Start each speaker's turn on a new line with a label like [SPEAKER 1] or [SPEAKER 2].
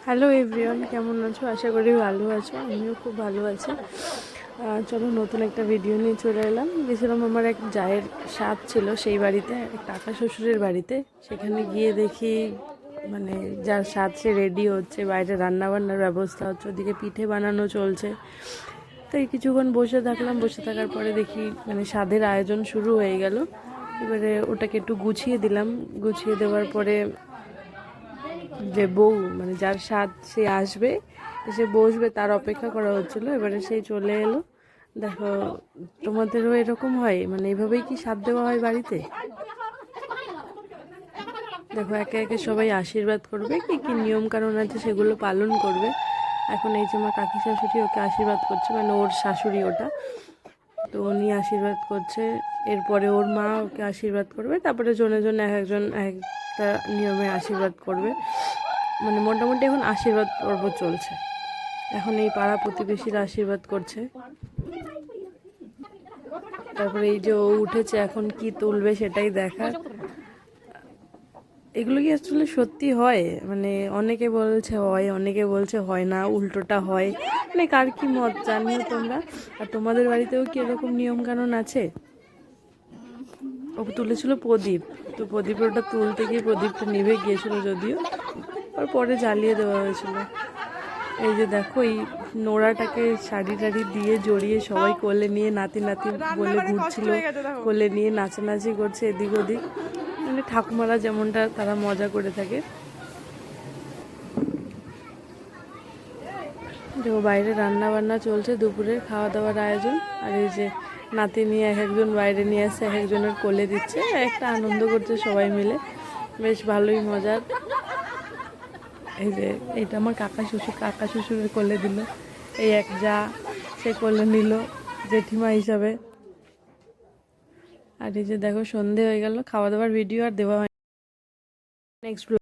[SPEAKER 1] Hello everyone, কেমন আছো? আশা করি ভালো আছো। আমিও খুব ভালো আছি। চলো নতুন একটা ভিডিও নিয়ে চলে এলাম। গেছিলাম আমার এক জায়ের সাধ ছিল, সেই বাড়িতে, এক কাকা শ্বশুরের বাড়িতে। সেখানে গিয়ে দেখি মানে যার সাধ সে রেডি হচ্ছে, বাইরে রান্নাবান্নার ব্যবস্থা হচ্ছে, ওদিকে পিঠে বানানো চলছে। তাই কিছুক্ষণ বসে থাকলাম। বসে থাকার পরে দেখি মানে সাধের আয়োজন শুরু হয়ে গেল। এবারে ওটাকে একটু গুছিয়ে দিলাম। গুছিয়ে দেওয়ার পরে যে বউ মানে যার স্বাদ সে আসবে, এসে বসবে, তার অপেক্ষা করা হচ্ছিল। এবারে সেই চলে এলো। দেখো, তোমাদেরও এরকম হয়? মানে এভাবেই কি স্বাদ দেওয়া হয় বাড়িতে? দেখো, একে একে সবাই আশীর্বাদ করবে, কি কি নিয়ম কানুন আছে সেগুলো পালন করবে। এখন এই যে আমার কাকি শাশুড়ি ওকে আশীর্বাদ করছে, মানে ওর শাশুড়ি ওটা, তো উনি আশীর্বাদ করছে। এরপরে ওর মা ওকে আশীর্বাদ করবে, তারপরে জনে জনে এক একজন একটা নিয়মে আশীর্বাদ করবে। মানে মোটামুটি এখন আশীর্বাদ পর্ব চলছে। এখন এই পাড়া প্রতিবেশীরা আশীর্বাদ করছে। তারপরে এই যে ও উঠেছে, এখন কি তুলবে সেটাই দেখার। এগুলো কি আসলে সত্যি হয়? মানে অনেকে বলছে হয়, অনেকে বলছে হয় না, উল্টোটা হয়। মানে কার কি মত জানিও তোমরা। আর তোমাদের বাড়িতেও কি এরকম নিয়ম কানুন আছে? ও তুলেছিল প্রদীপ, তো প্রদীপের ওটা তুলতে গিয়ে প্রদীপটা নিভে গিয়েছিল যদিও, আর পরে জ্বালিয়ে দেওয়া হয়েছিল। এই যে দেখো, এই নোড়াটাকে শাড়ি টাড়ি দিয়ে জড়িয়ে সবাই কোলে নিয়ে নাতি নাতি বলে ঘুরছিল, কোলে নিয়ে নাচানাচি করছে এদিক ওদিক। মানে ঠাকুমারা যেমনটা তারা মজা করে থাকে। দেখো, বাইরে রান্না বান্না চলছে, দুপুরের খাওয়া দাওয়ার আয়োজন। আর এই যে নাতি নিয়ে এক একজন বাইরে নিয়ে আসছে, এক একজনের কোলে দিচ্ছে, একটা আনন্দ করছে সবাই মিলে। বেশ ভালোই মজার। এই যে এটা আমার কাকা শ্বশুরের কোলে দিল। এই এক যা, সে কোলে নিল জেঠিমা হিসাবে। আর এই যে দেখো, সন্ধে হয়ে গেল, খাওয়া দাওয়ার ভিডিও আর দেওয়া হয় নেক্সট